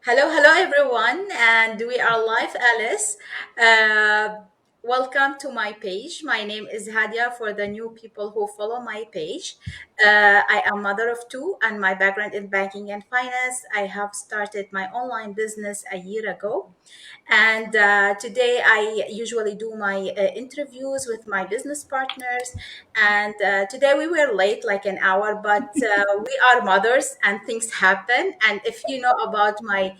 Hello everyone, and we are live, Alice. Uh, Welcome to my page. My name is Hadia for the new people who follow my page. I am mother of two, and my background in banking and finance. I have started my online business a year ago, and today I usually do my interviews with my business partners. And today we were late, like an hour, but we are mothers and things happen. And if you know about my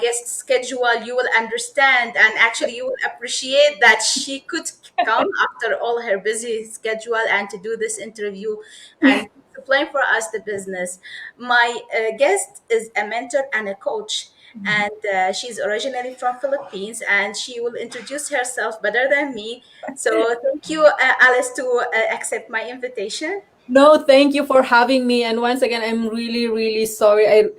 guest schedule, you will understand, and actually you will appreciate that she could come after all her busy schedule and to do this interview and explain for us the business. My guest is a mentor and a coach, and she's originally from Philippines, and she will introduce herself better than me. So thank you, Alice, to accept my invitation. No, thank you for having me. And once again, I'm really, really sorry.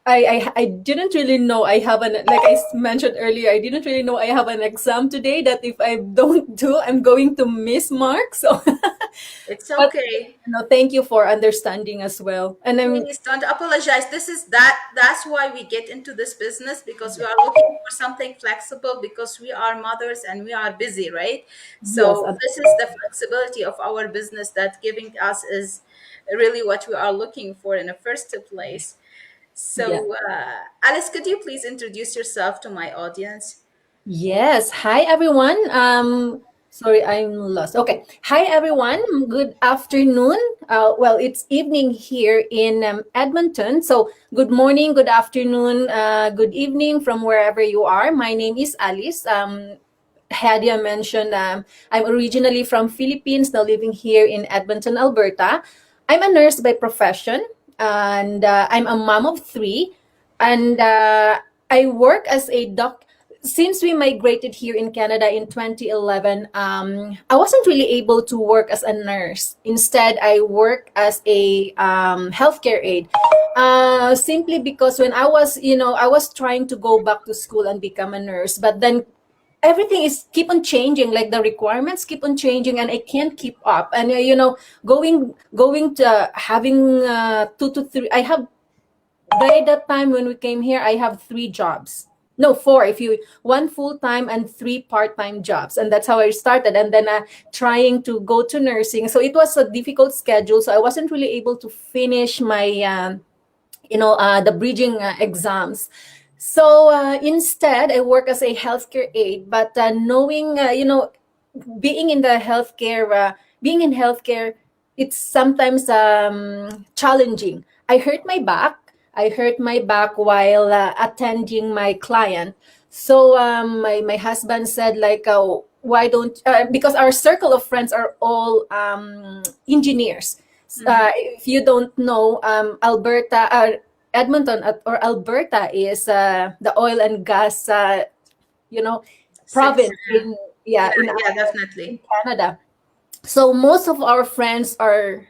I didn't really know I have like mentioned earlier, I didn't really know I have an exam today that if I don't do, I'm going to miss marks. So, It's but okay. no, thank you for understanding as well. And I'm, Please don't apologize. That's why we get into this business, because we are looking for something flexible, because we are mothers and we are busy, right? yes, So this is the flexibility of our business that giving us is really what we are looking for in the first place. yeah. So Alice, could you please introduce yourself to my audience? Yes. Hi, everyone. Sorry, I'm lost. Okay. Hi, everyone. Good afternoon. Well, it's evening here in Edmonton. So, good morning, good afternoon, good evening from wherever you are. My name is Alice. Hadia mentioned I'm originally from Philippines, now living here in Edmonton, Alberta. I'm a nurse by profession, and I'm a mom of three. And I work as a doc. Since we migrated here in Canada in 2011, I wasn't really able to work as a nurse. Instead, I work as a healthcare aide. Simply because when I was trying to go back to school and become a nurse, but then everything is keep on changing, like the requirements keep on changing, and I can't keep up. And going to having 2 to 3, I have by that time when we came here, I have three jobs. No, four. If you one full time and three part time jobs, and that's how I started. And then trying to go to nursing, so it was a difficult schedule. So I wasn't really able to finish my the bridging exams. So instead, I work as a healthcare aide. But knowing being in the healthcare, being in healthcare, it's sometimes challenging. I hurt my back while attending my client. So my husband said, like, why don't because our circle of friends are all engineers. If you don't know, Alberta, Edmonton or Alberta is the oil and gas, you know, Six. province in Yeah, yeah yeah, in definitely. Canada. So most of our friends are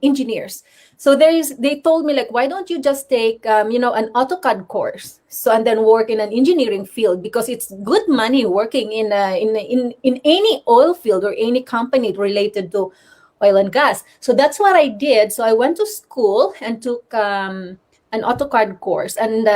engineers. So they told me, like, why don't you just take an AutoCAD course, so and then work in an engineering field, because it's good money working in any oil field or any company related to oil and gas. So that's what I did. So I went to school and took an AutoCAD course, and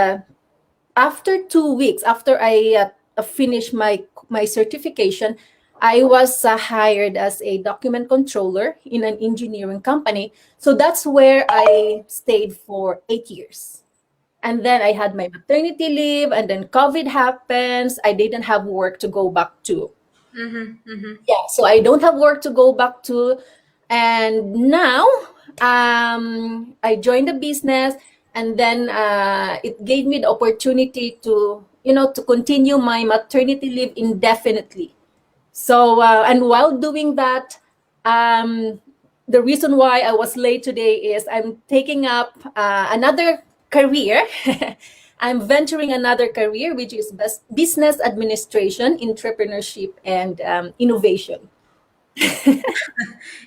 after 2 weeks after I finished my certification, I was hired as a document controller in an engineering company. So that's where I stayed for 8 years. And then I had my maternity leave, and then COVID happens. I didn't have work to go back to. Mm-hmm, mm-hmm. Yeah, so I don't have work to go back to. And now I joined the business, and then it gave me the opportunity to continue my maternity leave indefinitely. So and while doing that, um, the reason why I was late today is I'm taking up another career. I'm venturing another career, which is business administration, entrepreneurship, and innovation.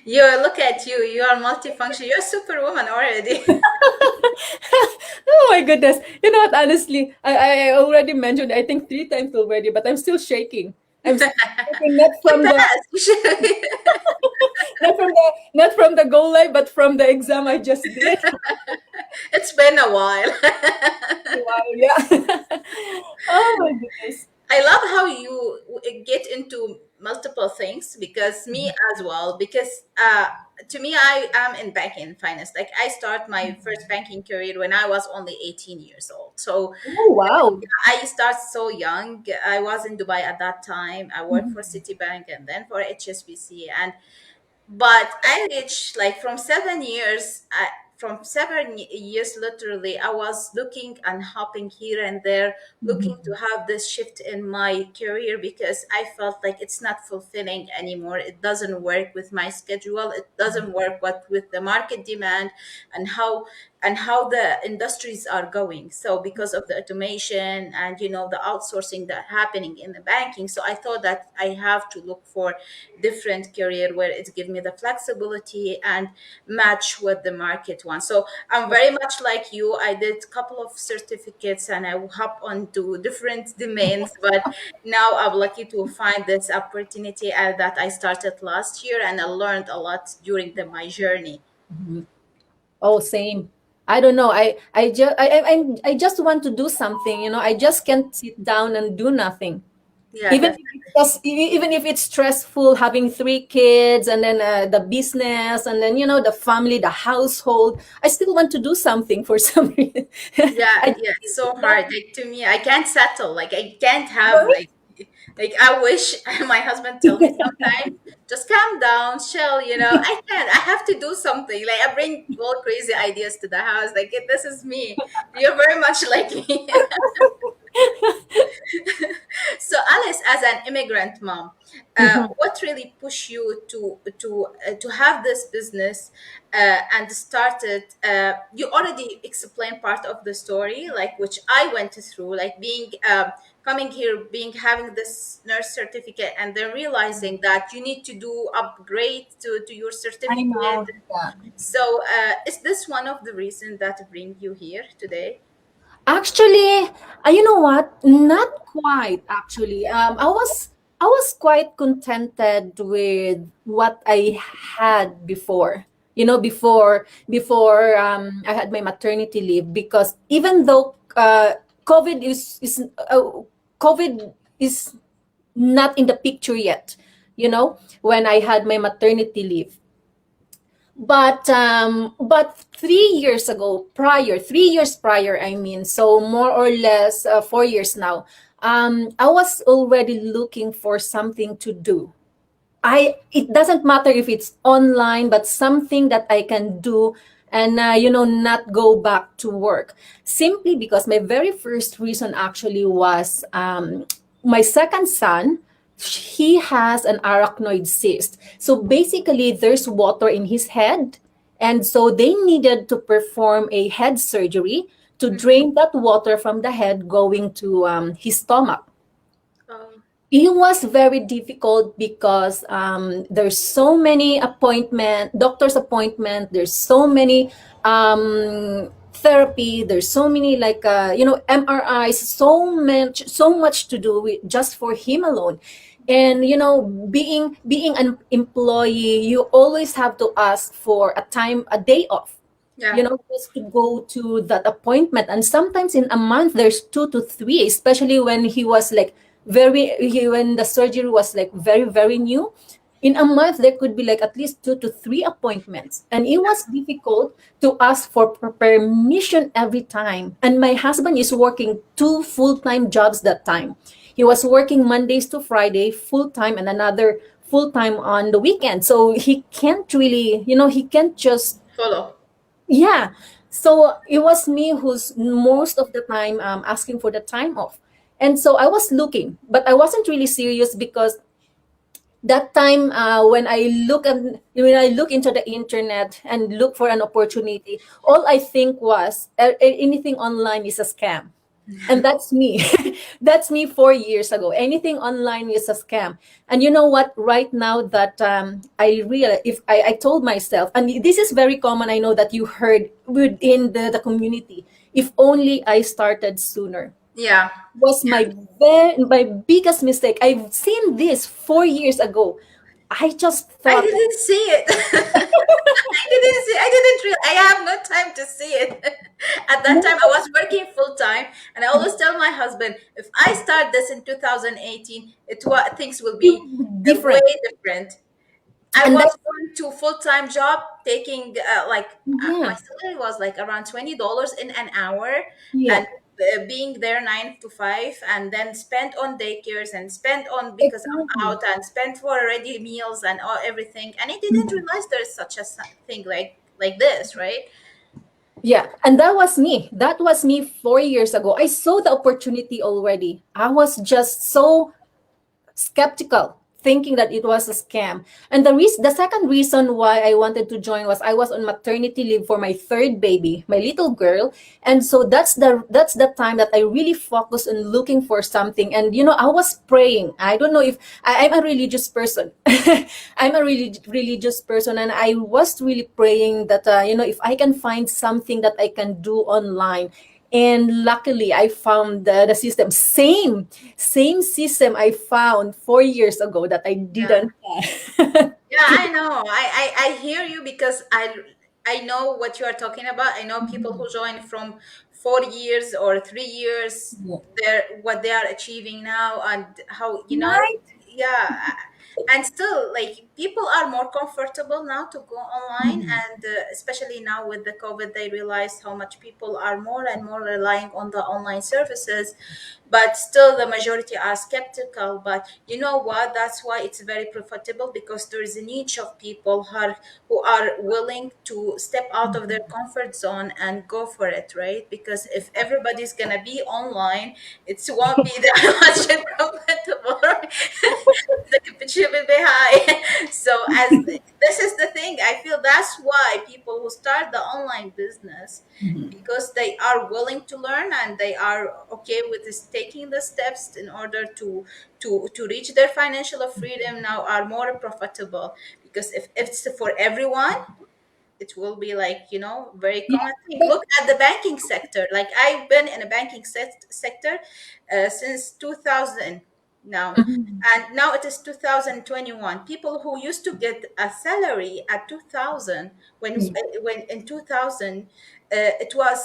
You look at you. You are multifunction. You're a superwoman already. Oh my goodness. You know what? Honestly, I already mentioned, I think, 3 times already, but I'm still shaking. I'm still shaking, You passed. You should. not from the goal line, but from the exam I just did. It's been a while. Wow, Oh my goodness. I love how you get into multiple things, because me as well, because to me, I am in banking and finance. Like, I start my first banking career when I was only 18 years old. So Oh wow. I started so young. I was in Dubai at that time. I worked for Mhm. Citibank and then for HSBC. And but I reached, like, from 7 years, from 7 years literally, I was looking and hopping here and there, looking to Mhm. have this shift in my career, because I felt like it's not fulfilling anymore. It doesn't work with my schedule, it doesn't work with the market demand, and how the industries are going. So because of the automation and, the outsourcing that happening in the banking, so I thought that I have to look for different career where it give me the flexibility and match what the market wants. So I'm very much like you. I did a couple of certificates and I hop onto different domains, but now I'm lucky to find this opportunity that I started last year, and I learned a lot during my journey. Mhm. Oh, same. I don't know. I just want to do something. I just can't sit down and do nothing. Yeah, Even if definitely. even if it's stressful having three kids and then the business and then the family, the household, I still want to do something for some reason. Yeah, I yeah, it's so it's not hard. Like, to me, I can't settle. Like, I can't have, right. like I wish my husband tell me sometimes, just calm down, chill. I can't. I have to do something. Like, I bring all crazy ideas to the house. Like, this is me. You're very much like me. So, Alice, as an immigrant mom, Mhm. what really pushed you to have this business and start it? You already explained part of the story, like, which I went through, like being coming here, being having this nurse certificate, and then realizing that you need to do upgrade to your I certificate. know. Yeah. So, is this one of the reasons that bring you here today? Actually, you know what? Not quite actually. I was quite contented with what I had before. Before I had my maternity leave, because even though COVID COVID is not in the picture yet, when I had my maternity leave. But 3 years ago, 3 years prior, I mean, so more or less 4 years now, I was already looking for something to do. It doesn't matter if it's online, but something that I can do and not go back to work. Simply because my very first reason actually was my second son. He has an arachnoid cyst. So basically, there's water in his head, and so they needed to perform a head surgery to Mhm. drain that water from the head going to his stomach. Oh, It was very difficult because there's so many doctor's appointment. There's so many therapy. There's so many like MRIs. So much to do with just for him alone. And being an employee, you always have to ask for a day off, yeah, just to go to that appointment. And sometimes in a month, there's two to three, especially when when the surgery was like very, very new. In a month, there could be like at least two to three appointments. And it was difficult to ask for permission every time. And my husband is working two full-time jobs that time. He was working Mondays to Friday full time and another full time on the weekend. So he can't really, he can't just follow. yeah. So it was me who's most of the time asking for the time off. And so I was looking, but I wasn't really serious because that time when I look into the internet and look for an opportunity, all I think was anything online is a scam. And that's me. That's me 4 years ago. Anything online is a scam. And you know what? Right now that I realize, if I told myself, and this is very common, I know that you heard within the community, if only I started sooner, Yeah. was my biggest mistake. I've seen this 4 years ago. I just I thought, didn't see it. I didn't see. I didn't. I have no time to see it. At that time, I was working full time, and And I always tell my husband, if I start this in 2018, things will It be would be way different. different. I And was that's, going to full-time job, taking my yeah, salary was like around $20 in an hour, yeah, and being there 9 to 5, and then spent on daycares and spent on because I'm exactly. out, and spent for ready meals and all everything. And I didn't Mhm. realize there is such a thing like this, right? Yeah, and that was me. That was me 4 years ago. I saw the opportunity already. I was just so skeptical, thinking that it was a scam. And the second reason why I wanted to join was I was on maternity leave for my third baby, my little girl. And so that's the time that I really focused on looking for something. And I was praying. I don't know if I'm a religious person. I'm a really religious person, and I was really praying that if I can find something that I can do online. And luckily I found the system, same system I found 4 years ago that I Yeah. didn't. Yeah, I know. I hear you, because I know what you are talking about. I know people who join from 4 years or 3 years, what they are achieving now, and how, Right. yeah. And still, like, people are more comfortable now to go online, Mhm. and especially now with the COVID, they realize how much people are more and more relying on the online services. But still, the majority are skeptical. But you know what, that's why it's very profitable, because there is a niche of people who are willing to step out of their comfort zone and go for it, right? Because if everybody's gonna be online, it won't be that much profitable, right? The competition will be high. So, as this is the thing, I feel that's why people who start the online business, Mhm. because they are willing to learn, and they are okay with this, taking the steps in order to reach their financial freedom, now are more profitable. Because if it's for everyone, it will be like, very Yeah, common thing. but Look at the banking sector. Like, I've been in a banking sector since 2000 now, mhm. and now it is 2021. People who used to get a salary at 2000, when in 2000, it was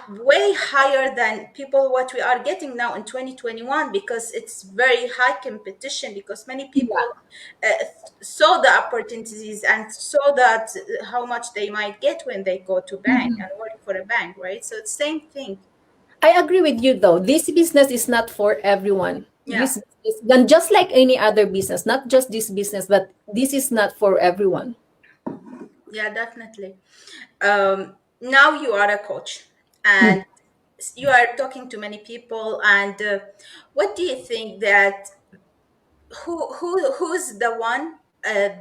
way higher than people what we are getting now in 2021, because it's very high competition, because many people Yeah. uh, saw the opportunities and saw that how much they might get when they go to bank Mhm. and work for a bank, right? So it's same thing. I agree with you though. This business is not for everyone. Yeah, This is and just like any other business, not just this business, but this is not for everyone. yeah, definitely. Now you are a coach, Hmm. and you are talking to many people, and what do you think that who's the one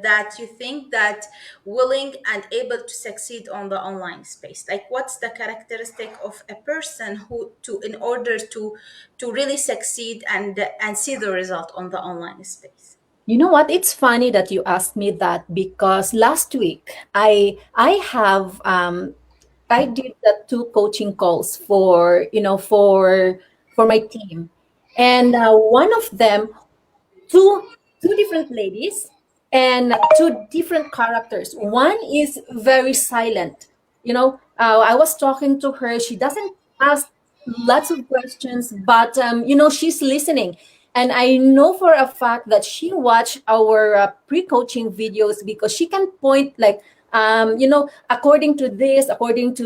that you think that willing and able to succeed on the online space? Like, what's the characteristic of a person who to in order to really succeed and see the result on the online space? You know what? It's funny that you asked me that because last week I did the two coaching calls for my team, and one of them, two different ladies and two different characters. One is very silent. I was talking to her. She doesn't ask lots of questions, but she's listening. And I know for a fact that she watched our pre-coaching videos because she can point like according to this, according to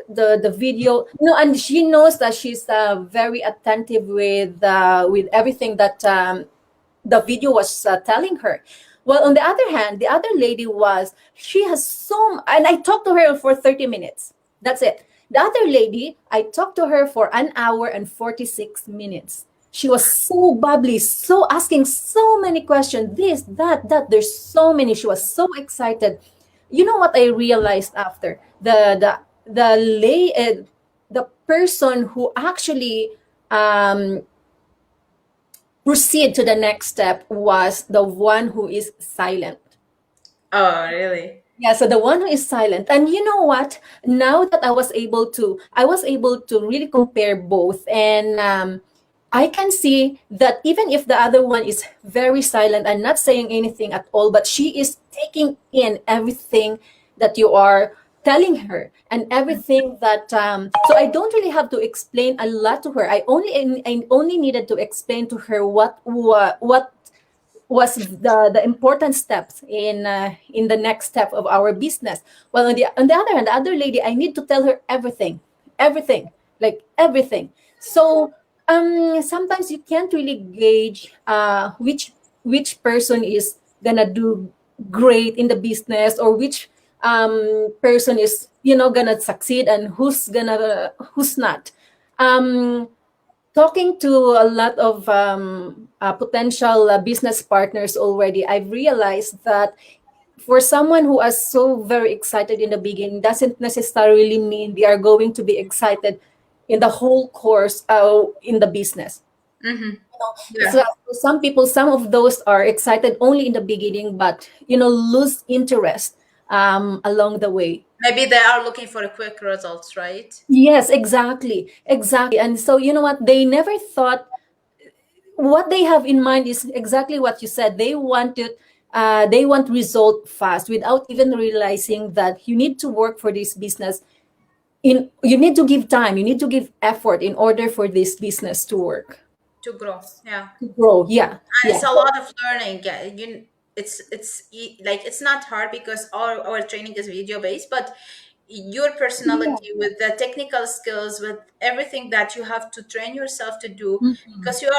the video, and she knows that she's very attentive with everything that the video was telling her. Well, on the other hand, the other lady she has and I talked to her for 30 minutes. That's it. The other lady, I talked to her for an hour and 46 minutes. She was so bubbly, so asking so many questions, this, that. There's so many. She was so excited. You know what I realized after? The person who actually um, proceed to the next step was the one who is silent. Oh, really? Yeah, so the one who is silent. And you know what? Now that I was able to really compare both, and I can see that even if the other one is very silent and not saying anything at all, but she is taking in everything that you are. telling her and everything that so I don't really have to explain a lot to her. I only needed to explain to her what was the important steps in the next step of our business. Well, on the other hand, the other lady, I need to tell her everything, everything, like everything. So sometimes you can't really gauge which person is gonna do great in the business, or which person is gonna succeed, and who's not. um Talking to a lot of potential business partners already, I've realized that for someone who is so very excited in the beginning doesn't necessarily mean they are going to be excited in the whole course in the business. Mm-hmm. So Yeah. for some people, some of those are excited only in the beginning, but lose interest along the way. Maybe they are looking for a quick results, right? Yes, exactly, exactly. And so you know what? They never thought what they have in mind is exactly what you said. They want result fast without even realizing that you need to work for this business. You need to give time, you need to give effort in order for this business to work, To grow. Yeah. to grow. Yeah, And yeah. it's a lot of learning. Yeah, like it's not hard because our training is video based, but your Yeah. personality with the technical skills, with everything that you have to train yourself to do, Mhm. because you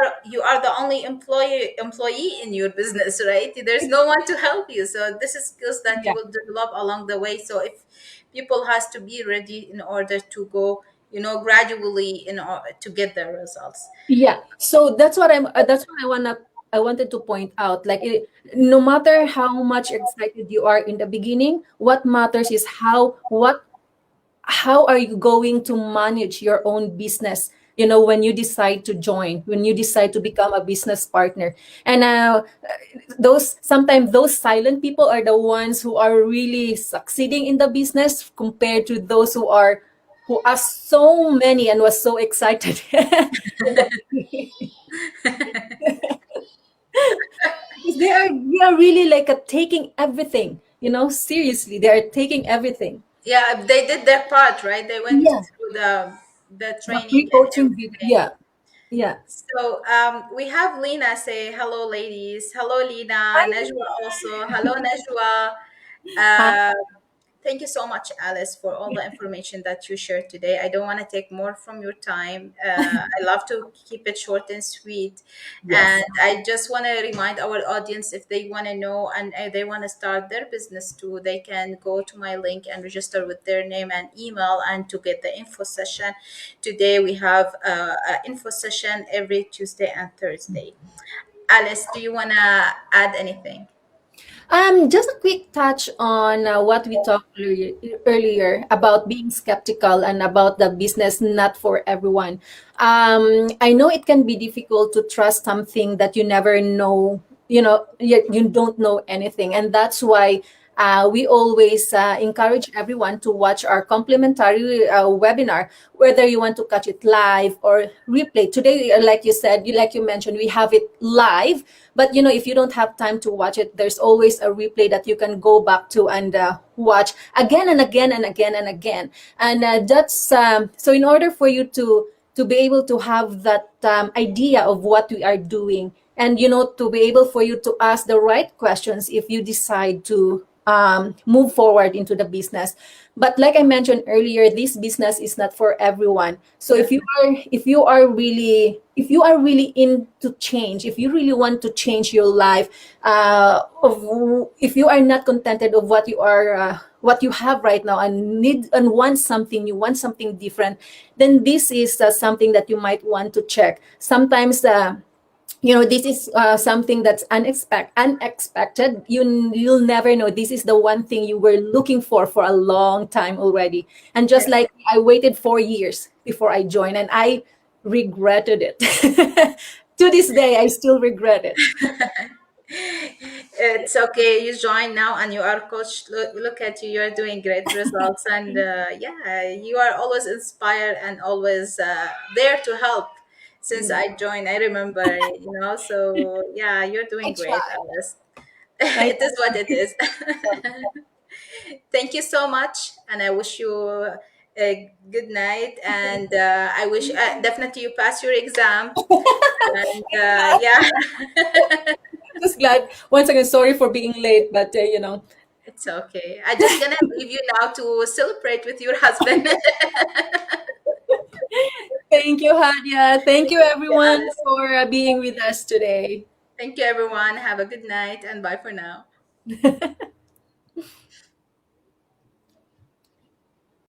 are the only employee in your business, right? There's no one to help you, so this is skills that you Yeah. will develop along the way. So if people has to be ready in order to go, gradually in order to get the results. Yeah. So that's what I wanted to point out. Like no matter how much excited you are in the beginning, what matters is how are you going to manage your own business, when you decide to join, when you decide to become a business partner. And those sometimes those silent people are the ones who are really succeeding in the business, compared to those who are so many and was so excited in the beginning. Because they are really like taking everything, seriously, they are taking everything. Yeah, they did their part, right? They went Yeah, through the the training free and coaching video. everything. Yeah, yeah. So we have Lena say hello, ladies. Hello, Lena. Hi. Najwa also. Hello, Najwa. Hi. Uh, Thank you so much, Alice, for all the information that you shared today. I don't want to take more from your time. I love to keep it short and sweet. And Yes. I just want to remind our audience, if they want to know and they want to start their business too, they can go to my link and register with their name and email and to get the info session. Today we have an info session every Tuesday and Thursday. Alice, do you want to add anything? Just a quick touch on what we talked earlier about being skeptical and about the business not for everyone. I know it can be difficult to trust something that you never know. You don't know anything, and that's why we always encourage everyone to watch our complimentary webinar, whether you want to catch it live or replay. Today, like you said, like you mentioned, we have it live, but if you don't have time to watch it, there's always a replay that you can go back to and watch again and again and again and again. And that's so in order for you to be able to have that idea of what we are doing, and to be able for you to ask the right questions if you decide to move forward into the business. But like I mentioned earlier, this business is not for everyone. So if you are really into change, if you really want to change your life, if you are not contented of what you have right now, and need and want something new, want something different, then this is something that you might want to check. Sometimes this is something that's unexpected. You'll never know, this is the one thing you were looking for a long time already. And just like I waited 4 years before I joined, and I regretted it. To this day I still regret it. It's okay. You join now and you are coach. Look at you. You're doing great results. And yeah, you are always inspired and always there to help. Since Yeah, I joined, I remember, so yeah, you're I doing great, try. Alice. I It is what it is. Thank you so much, and I wish you a good night. And I wish definitely you pass your exam. And yeah, Just glad. Once again, sorry for being late, but it's okay. I'm just gonna leave you now to celebrate with your husband. thank you, Hadia. Thank you, everyone, for being with us today. Thank you, everyone. Have a good night, and bye for now.